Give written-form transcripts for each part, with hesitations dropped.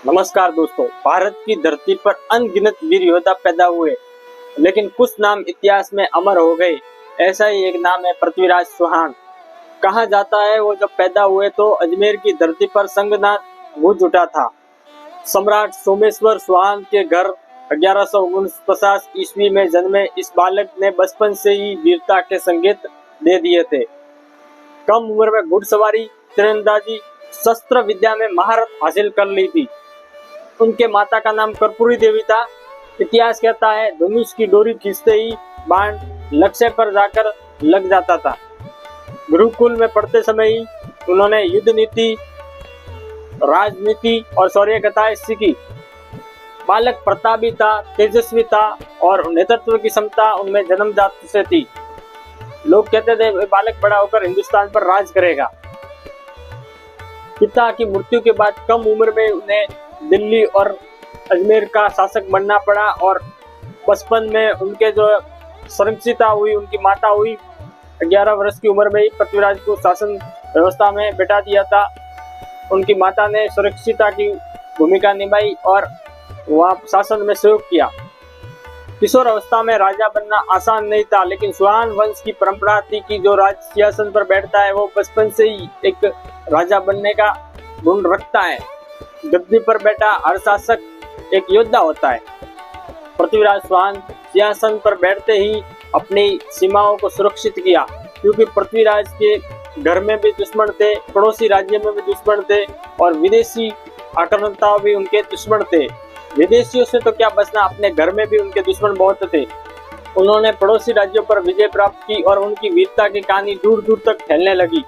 नमस्कार दोस्तों। भारत की धरती पर अनगिनत वीर योद्धा पैदा हुए, लेकिन कुछ नाम इतिहास में अमर हो गए। ऐसा ही एक नाम है पृथ्वीराज चौहान। कहा जाता है वो जब पैदा हुए तो अजमेर की धरती पर संगनाथ गूंज उठा था। सम्राट सोमेश्वर चौहान के घर 1149 ईस्वी में जन्मे इस बालक ने बचपन से ही वीरता के संकेत दे दिए थे। कम उम्र में घुड़सवारी, तीरंदाजी, शस्त्र विद्या में महारत हासिल कर ली थी। उनके माता का नाम कर्पूरी देवी था। इतिहास कहता है धनुष की डोरी खींचते ही बाण लक्ष्य पर जाकर लग जाता था। गुरुकुल में पढ़ते समय ही उन्होंने युद्ध नीति, राजनीति और शौर्य कथाएं सीखी। बालक प्रतापी था, तेजस्वी था और नेतृत्व की क्षमता उनमें जन्मजात से थी। लोग कहते थे बालक बड़ा होकर हिंदुस्तान पर राज करेगा। पिता की मृत्यु के बाद कम उम्र में उन्हें दिल्ली और अजमेर का शासक बनना पड़ा और बचपन में उनके जो संरक्षिता हुई, उनकी माता हुई, 11 वर्ष की उम्र में ही पृथ्वीराज को शासन व्यवस्था में बैठा दिया था। उनकी माता ने सुरक्षिता की भूमिका निभाई और वहाँ शासन में सहयोग किया। किशोर अवस्था में राजा बनना आसान नहीं था, लेकिन चौहान वंश की परंपरा थी कि जो राज सिंहासन पर बैठता है वो बचपन से ही एक राजा बनने का गुण रखता है। गद्दी पर बैठा हर शासक एक योद्धा होता है। पृथ्वीराज चौहान सिंहासन पर बैठते ही अपनी सीमाओं को सुरक्षित किया, क्योंकि पृथ्वीराज के घर में भी दुश्मन थे, पड़ोसी राज्य में भी दुश्मन थे और विदेशी आक्रामकता भी उनके दुश्मन थे। विदेशियों से तो क्या बचना, अपने घर में भी उनके दुश्मन बहुत थे। उन्होंने पड़ोसी राज्यों पर विजय प्राप्त की और उनकी वीरता की कहानी दूर दूर तक फैलने लगी।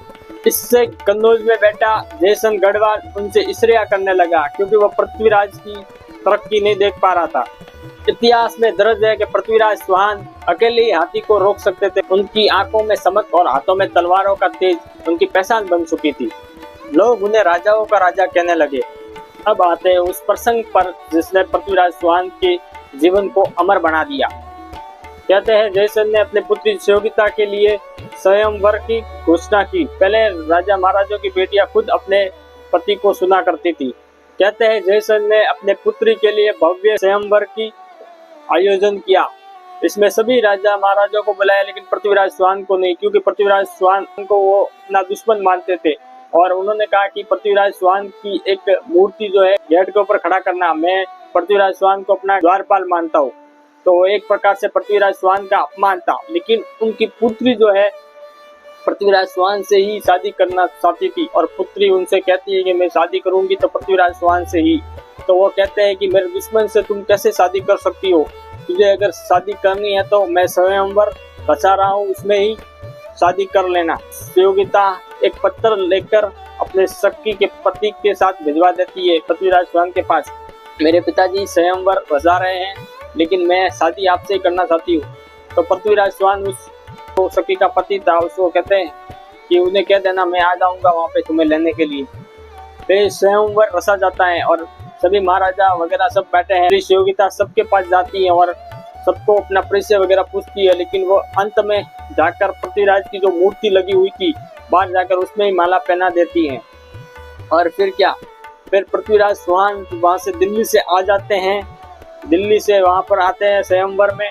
इससे कन्नौज में बैठा जयसन गढ़वाल उनसे ईर्ष्या करने लगा, क्योंकि वह पृथ्वीराज की तरक्की नहीं देख पा रहा था। इतिहास में दर्ज है कि पृथ्वीराज चौहान अकेले ही हाथी को रोक सकते थे। उनकी आंखों में चमक और हाथों में तलवारों का तेज उनकी पहचान बन चुकी थी। लोग उन्हें राजाओं का राजा कहने लगे। अब आते हैं उस प्रसंग पर जिसने पृथ्वीराज चौहान के जीवन को अमर बना दिया। कहते हैं जयसन ने अपने पुत्री सुयोगिता के लिए स्वयंवर की घोषणा की। पहले राजा महाराजों की बेटियां खुद अपने पति को सुना करती थी। कहते हैं जयसन ने अपने पुत्री के लिए भव्य स्वयंवर की आयोजन किया। इसमें सभी राजा महाराजों को बुलाया, लेकिन पृथ्वीराज चौहान को नहीं, क्योंकि पृथ्वीराज चौहान को वो अपना दुश्मन मानते थे। और उन्होंने कहा कि पृथ्वीराज चौहान की एक मूर्ति जो है गेट के ऊपर खड़ा करना, मैं पृथ्वीराज चौहान को अपना द्वारपाल मानता हूँ। तो एक प्रकार से पृथ्वीराज चौहान का अपमान था। लेकिन उनकी पुत्री जो है पृथ्वीराज चौहान से ही शादी करना चाहती थी और पुत्री उनसे कहती है कि मैं शादी करूंगी तो पृथ्वीराज चौहान से ही। तो वो कहते हैं कि मेरे दुश्मन से तुम कैसे शादी कर सकती हो, तुझे अगर शादी करनी है तो मैं स्वयंवर बचा रहा हूँ, उसमें ही शादी कर लेना। सुयोगिता एक पत्र लेकर अपने सखी के पति के साथ भिजवा देती है पृथ्वीराज चौहान के पास। मेरे पिताजी स्वयंवर बजा रहे हैं, लेकिन मैं शादी आपसे ही करना चाहती हूँ। तो पृथ्वीराज चौहान उस सखी का पति था, उसको कहते हैं कि उन्हें कह देना मैं आ जाऊंगा वहाँ पे तुम्हें लेने के लिए। फिर स्वयंवर रचा जाता है और सभी महाराजा वगैरह सब बैठे हैं। सुयोगिता सबके पास जाती है और सबको अपना परिचय वगैरह पूछती है, लेकिन वो अंत में जाकर पृथ्वीराज की जो मूर्ति लगी हुई थी बाहर जाकर उसमें ही माला पहना देती है। और फिर क्या, फिर पृथ्वीराज चौहान वहां से दिल्ली से आ जाते हैं। दिल्ली से वहां पर आते हैं स्वयंवर में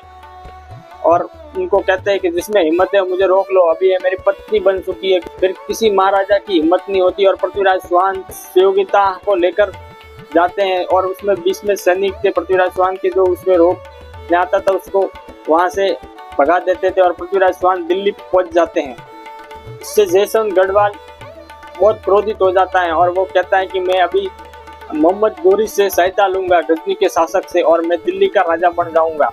और उनको कहते हैं कि जिसमें हिम्मत है मुझे रोक लो, अभी ये मेरी पत्नी बन चुकी है। फिर किसी महाराजा की हिम्मत नहीं होती और पृथ्वीराज चौहान सुयोगिता को लेकर जाते हैं और उसमें 20 में सैनिक थे पृथ्वीराज चौहान के, जो उसमें रोक नहीं आता था उसको वहां से भगा देते थे और पृथ्वीराज चौहान दिल्ली पहुंच जाते हैं। इससे जयसन गढ़वाल बहुत क्रोधित हो जाता है और वो कहता है कि मैं अभी मोहम्मद गोरी से सहायता लूंगा, गजनी के शासक से, और मैं दिल्ली का राजा बन जाऊंगा।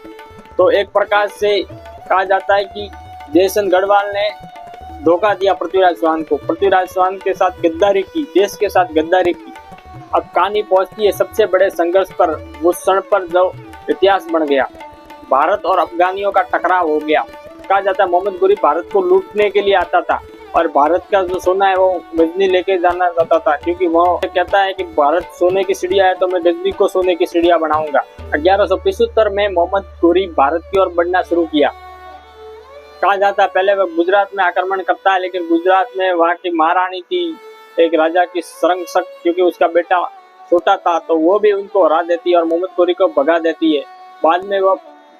तो एक प्रकार से कहा जाता है कि जयसन गढ़वाल ने धोखा दिया पृथ्वीराज चौहान को, पृथ्वीराज चौहान के साथ गद्दारी की, देश के साथ गद्दारी की। अब कहानी पहुंचती है सबसे बड़े संघर्ष पर, उस क्षण पर जो इतिहास बन गया। भारत और अफगानियों का टकराव हो गया। कहा जाता है मोहम्मद गोरी भारत को लूटने के लिए आता था और भारत का जो सोना है वो गजनी लेके जाना चाहता था, क्योंकि वो कहता है कि भारत सोने की चिड़िया है तो मैं गजनी को सोने की चिड़िया बनाऊंगा। 1175 में मोहम्मद गोरी भारत की ओर बढ़ना शुरू किया। कहा जाता है पहले वह गुजरात में आक्रमण करता है, लेकिन गुजरात में वहाँ की महारानी थी एक राजा की संरक्षक, क्योंकि उसका बेटा छोटा था तो वो भी उनको हरा देती है और मोहम्मद गोरी को भगा देती है। बाद में वो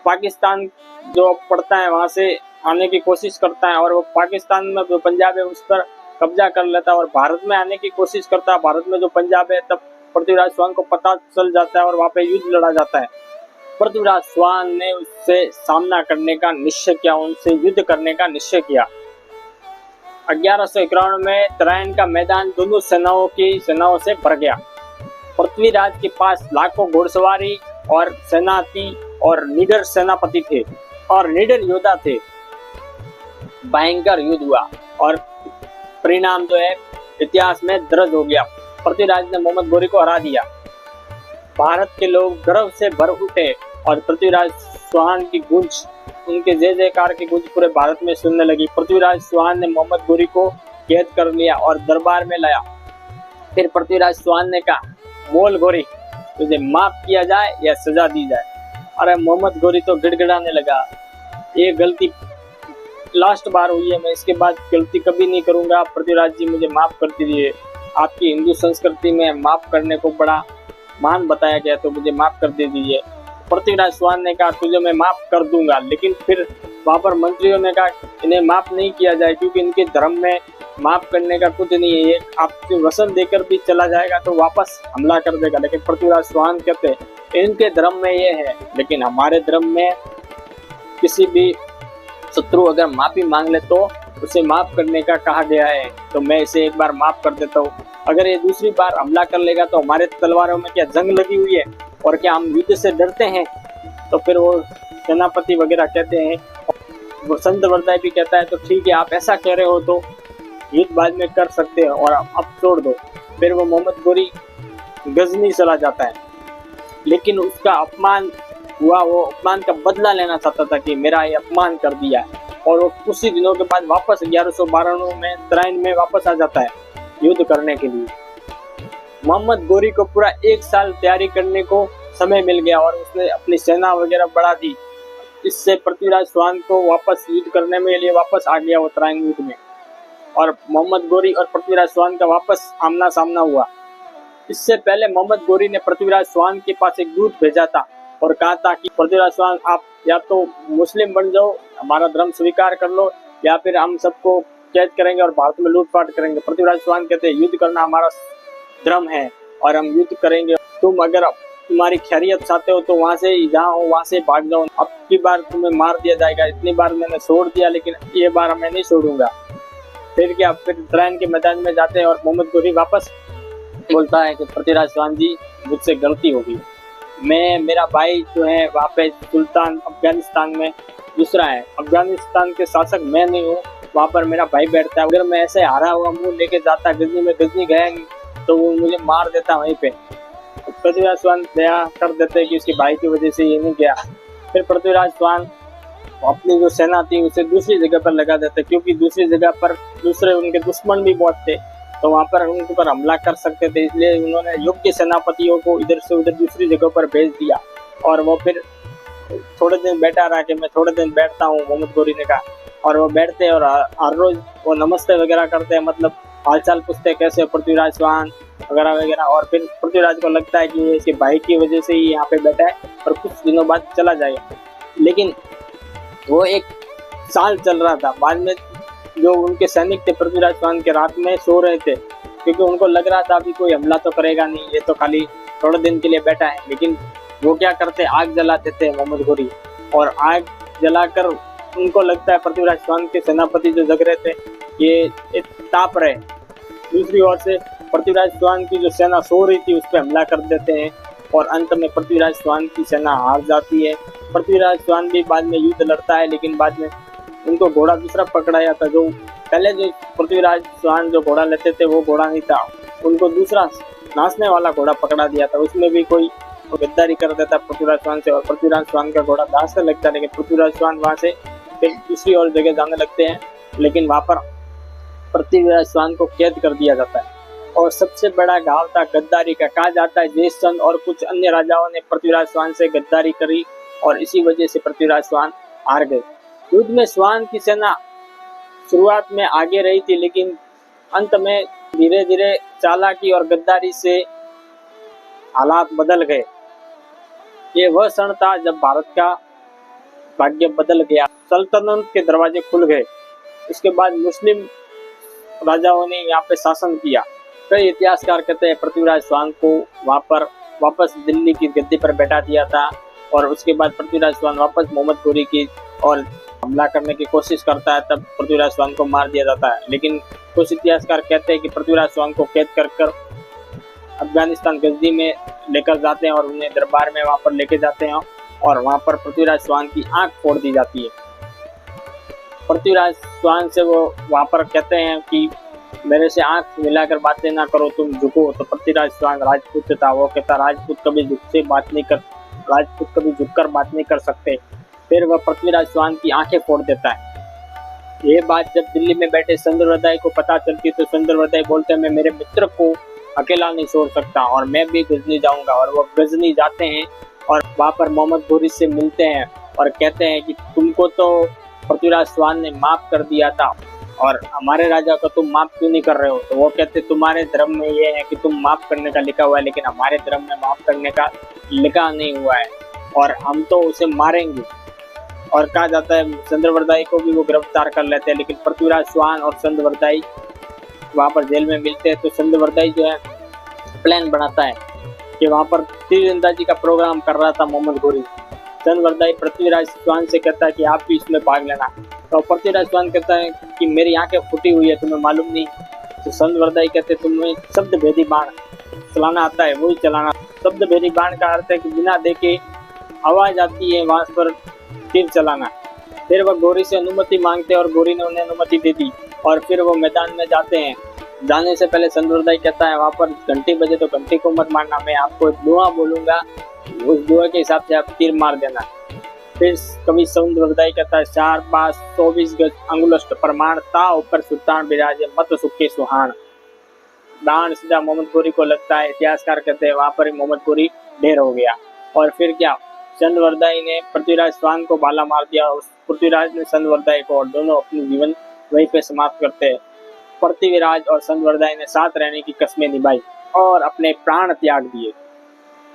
पाकिस्तान जो पड़ता है वहां से आने की कोशिश करता है और वो पाकिस्तान में जो पंजाब है उस पर कब्जा कर लेता है और भारत में आने की कोशिश करता है। भारत में जो पंजाब है तब पृथ्वीराज चौहान को पता चल जाता है और वहां पे युद्ध लड़ा जाता है। पृथ्वीराज चौहान ने उससे सामना करने का निश्चय किया, उनसे युद्ध करने का निश्चय किया। 1191 में तराइन का मैदान दोनों सेनाओं से भर गया। पृथ्वीराज के पास लाखों घुड़सवारी और सेना थी और निडर सेनापति थे और निडर योद्धा थे। भयंकर युद्ध हुआ और परिणाम जो है इतिहास में दर्ज हो गया। पृथ्वीराज ने मोहम्मद गोरी को हरा दिया। भारत के लोग गर्व से भर उठे और पृथ्वीराज चौहान की गूंज, उनके जय जयकार की गूंज पूरे भारत में सुनने लगी। पृथ्वीराज चौहान ने मोहम्मद गोरी को कैद कर लिया और दरबार में लाया। फिर पृथ्वीराज चौहान ने कहा, बोल गोरी, तुझे माफ किया जाए या सजा दी जाए। अरे मोहम्मद गोरी तो गिड़गिड़ाने लगा, ये गलती लास्ट बार हुई है, मैं इसके बाद गलती कभी नहीं करूंगा। पृथ्वीराज जी मुझे माफ कर दीजिए, आपकी हिंदू संस्कृति में माफ करने को बड़ा महान बताया गया, तो मुझे माफ कर दे दीजिए। पृथ्वीराज चौहान ने कहा, तुझे मैं माफ कर दूंगा, लेकिन फिर वहां पर मंत्रियों ने कहा इन्हें माफ नहीं किया जाए क्योंकि इनके धर्म में माफ करने का कुछ नहीं है, ये आपसे वचन देकर भी चला जाएगा तो वापस हमला कर देगा। लेकिन पृथ्वीराज चौहान कहते इनके धर्म में ये है, लेकिन हमारे धर्म में किसी भी शत्रु अगर माफी मांग ले तो उसे माफ करने का कहा गया है, तो मैं इसे एक बार माफ कर देता हूँ। अगर ये दूसरी बार हमला कर लेगा तो हमारे तलवारों में क्या जंग लगी हुई है और क्या हम युद्ध से डरते हैं? तो फिर वो सेनापति वगैरह कहते हैं, वो संत वरदाई भी कहता है, तो ठीक है, आप ऐसा कह रहे हो तो युद्ध बाद में कर सकते हो और अब छोड़ दो। फिर वो मोहम्मद गोरी गजनी चला जाता है, लेकिन उसका अपमान हुआ, वो अपमान का बदला लेना चाहता था कि मेरा ये अपमान कर दिया, और वो कुछ ही दिनों के बाद वापस 1192 में तराइन में वापस आ जाता है युद्ध करने के लिए। मोहम्मद गोरी को पूरा 1 साल तैयारी करने को समय मिल गया और उसने अपनी सेना वगैरह बढ़ा दी। इससे पृथ्वीराज चौहान को वापस युद्ध करने में लिए वापस आ गया वो तराइन युद्ध में, और मोहम्मद गोरी और पृथ्वीराज चौहान का वापस आमना सामना हुआ। इससे पहले मोहम्मद गोरी ने पृथ्वीराज चौहान के पास एक दूत भेजा था और कहा था कि पृथ्वीराज चौहान, आप या तो मुस्लिम बन जाओ, हमारा धर्म स्वीकार कर लो, या फिर हम सबको कैद करेंगे और भारत में लूटपाट करेंगे। पृथ्वीराज चौहान कहते हैं युद्ध करना हमारा धर्म है और हम युद्ध करेंगे, तुम अगर तुम्हारी खैरियत चाहते हो तो वहाँ से जहाँ हो वहाँ से भाग जाओ, अब की बार तुम्हें मार दिया जाएगा, इतनी बार मैंने छोड़ दिया लेकिन ये बार मैं नहीं छोड़ूंगा। फिर क्या, फिर तराइन के मैदान में जाते हैं और मोहम्मद गोरी वापस बोलता है कि पृथ्वीराज चौहान जी, मुझसे गलती होगी, मेरा भाई जो है वहाँ पे सुल्तान अफगानिस्तान में दूसरा है, अफगानिस्तान के शासक मैं नहीं हूँ, वहाँ पर मेरा भाई बैठता है, अगर मैं ऐसे हारा हुआ मुंह लेके जाता गजनी में, गजनी गया तो वो मुझे मार देता वहीं पे। पृथ्वीराज चौहान दया कर देते कि उसके भाई की वजह से ये नहीं गया। फिर पृथ्वीराज चौहान अपनी जो सेना थी उसे दूसरी जगह पर लगा देते, क्योंकि दूसरी जगह पर दूसरे उनके दुश्मन भी बहुत थे, तो वहाँ पर उनके ऊपर हमला कर सकते थे, इसलिए उन्होंने योग्य सेनापतियों को इधर से उधर दूसरी जगह पर भेज दिया। और वो फिर थोड़े दिन बैठा रहा कि मैं थोड़े दिन बैठता हूँ, मोहम्मद गोरी ने कहा, और वो बैठते और हर रोज वो नमस्ते वगैरह करते हैं, मतलब हालचाल पूछते कैसे पृथ्वीराज चौहान वगैरह वगैरह। और फिर पृथ्वीराज को लगता है कि इसके भाई की वजह से ही यहाँ पे बैठा है और कुछ दिनों बाद चला जाएगा। लेकिन वो 1 साल चल रहा था। बाद में जो उनके सैनिक थे पृथ्वीराज चौहान के रात में सो रहे थे, क्योंकि उनको लग रहा था अभी कोई हमला तो करेगा नहीं, ये तो खाली थोड़े दिन के लिए बैठा है। लेकिन वो क्या करते, आग जलाते थे मोहम्मद गोरी, और आग जलाकर उनको लगता है पृथ्वीराज चौहान के सेनापति जो जग रहे थे ये ताप रहे। दूसरी ओर से पृथ्वीराज चौहान की जो सेना सो रही थी उस पर हमला कर देते हैं और अंत में पृथ्वीराज चौहान की सेना हार जाती है। पृथ्वीराज चौहान भी बाद में युद्ध लड़ता है, लेकिन बाद में उनको घोड़ा दूसरा पकड़ाया था। जो पहले जो पृथ्वीराज चौहान जो घोड़ा लेते थे वो घोड़ा नहीं था, उनको दूसरा नाचने वाला घोड़ा पकड़ा दिया था, उसमें भी कोई गद्दारी कर देता पृथ्वीराज चौहान से और पृथ्वीराज चौहान का घोड़ा घासने लगता है। लेकिन पृथ्वीराज चौहान वहाँ से फिर दूसरी और जगह जाने लगते हैं, लेकिन वहाँ पर पृथ्वीराज चौहान को कैद कर दिया जाता है। और सबसे बड़ा घाव था गद्दारी का। कहा जाता है जयचंद और कुछ अन्य राजाओं ने पृथ्वीराज चौहान से गद्दारी करी और इसी वजह से पृथ्वीराज चौहान हार गए। युद्ध में चौहान की सेना शुरुआत में आगे रही थी, लेकिन अंत में धीरे धीरे चालाकी और गद्दारी से हालात बदल गए। ये वह क्षण था जब भारत का भाग्य बदल गया, सल्तनत के दरवाजे खुल गए। इसके बाद मुस्लिम राजाओं ने यहाँ पे शासन किया। कई इतिहासकार कहते हैं पृथ्वीराज चौहान को वहाँ पर वापस दिल्ली की गद्दी पर बैठा दिया था, और उसके बाद पृथ्वीराज चौहान वापस मोहम्मद घोरी की और हमला करने की कोशिश करता है, तब पृथ्वीराज चौहान को मार दिया जाता है। लेकिन कुछ इतिहासकार कहते हैं कि पृथ्वीराज चौहान को कैद कर अफगानिस्तान गद्दी में लेकर जाते हैं और उन्हें दरबार में वहाँ पर लेके जाते हैं, और वहाँ पर पृथ्वीराज चौहान की आंख फोड़ दी जाती है। पृथ्वीराज चौहान से वो वहाँ पर कहते हैं कि मेरे से आंख मिलाकर बातें ना करो, तुम झुको। तो पृथ्वीराज चौहान राजपूत था, वो कहता राजपूत कभी झुककर बात नहीं कर सकते। फिर वह पृथ्वीराज चौहान की आंखें फोड़ देता है। ये बात जब दिल्ली में बैठे संदरवर्दाई को पता चलती तो संदरवर्दाई बोलते हैं मैं मेरे मित्र को अकेला नहीं छोड़ सकता और मैं भी गजनी जाऊंगा। और वो गजनी जाते हैं और वहाँ पर मोहम्मद घोरी से मिलते हैं और कहते हैं कि तुमको तो पृथ्वीराज चौहान ने माफ कर दिया था और हमारे राजा को तुम माफ क्यों नहीं कर रहे हो। तो वो कहते तुम्हारे धर्म में ये है कि तुम माफ करने का लिखा हुआ है, लेकिन हमारे धर्म में माफ करने का लिखा नहीं हुआ है और हम तो उसे मारेंगे। और कहा जाता है संदरवर्दाई को भी वो गिरफ्तार कर लेते हैं। लेकिन पृथ्वीराज चौहान और संदरवर्दाई वहाँ पर जेल में मिलते हैं। तो संदरवर्दाई जो है प्लान बनाता है कि वहाँ पर तीरंदाजी का प्रोग्राम कर रहा था मोहम्मद घोरी। संदरवर्दाई पृथ्वीराज चौहान से कहता है कि आप भी इसमें भाग लेना। तो पृथ्वीराज चौहान कहता है कि मेरी आंखें फूटी हुई है, तुम्हें मालूम नहीं। तो संदरवर्दाई कहते तुम्हें शब्द भेदी बाण चलाना आता है, वही चलाना। शब्द भेदी बाण का अर्थ है कि बिना देखे आवाज आती है वहां पर तीर चलाना। फिर वह घोरी से अनुमति मांगते और घोरी ने उन्हें अनुमति दे दी और फिर वो मैदान में जाते हैं। जाने से पहले संदरवर्दाई कहता है वहाँ पर घंटी बजे तो घंटी को मत मारना, मैं आपको एक दुआ बोलूंगा, उस दुआ के हिसाब से आप तीर मार देना। फिर कभी संदरवर्दाई कहता है 4 5 24 गज अंगुलष्ट प्रमाण ता ऊपर सुल्तान बिराजे मत सुखे सुहान। दान सीधा मोहम्मद घोरी को लगता है। इतिहासकार कहते हैं वहाँ पर ही मोहम्मद घोरी ढेर हो गया। और फिर क्या, संदरवर्दाई ने पृथ्वीराज चौहान को भाला मार दिया, उस पृथ्वीराज ने संदरवर्दाई को, और दोनों अपनी जीवन वहीं पे समाप्त करते हैं। पृथ्वीराज और संदरवर्दाई ने साथ रहने की कस्में निभाई और अपने प्राण त्याग दिए।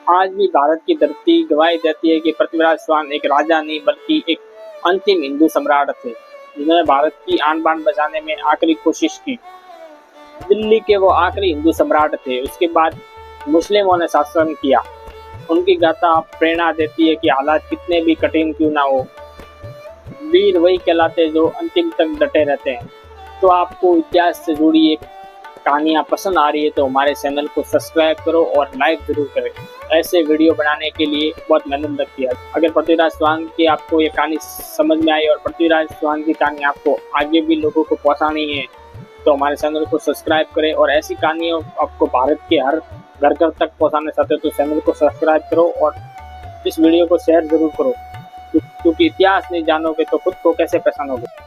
आज भी भारत की धरती गवाही देती है कि पृथ्वीराज चौहान एक राजा नहीं बल्कि एक अंतिम हिंदू सम्राट थे, जिन्होंने भारत की आन बान बचाने में आखिरी कोशिश की। दिल्ली के वो आखिरी हिंदू सम्राट थे। उसके बाद मुस्लिमों ने शासन किया। उनकी गाथा प्रेरणा देती है कि हालात कितने भी कठिन क्यों ना हो, वीर वही कहलाते जो अंतिम तक डटे रहते हैं। तो आपको इतिहास से जुड़ी एक कहानियाँ पसंद आ रही है तो हमारे चैनल को सब्सक्राइब करो और लाइक जरूर करें। ऐसे वीडियो बनाने के लिए बहुत मेहनत लगती है। अगर पृथ्वीराज चौहान की आपको ये कहानी समझ में आई और पृथ्वीराज चौहान की कहानी आपको आगे भी लोगों को पहुँचानी है तो हमारे चैनल को सब्सक्राइब करें। और ऐसी कहानियों आपको भारत के हर घर घर तक पहुँचाना चाहते हो तो चैनल को सब्सक्राइब करो और इस वीडियो को शेयर जरूर करो, क्योंकि इतिहास नहीं जानोगे तो खुद को कैसे पहचानोगे।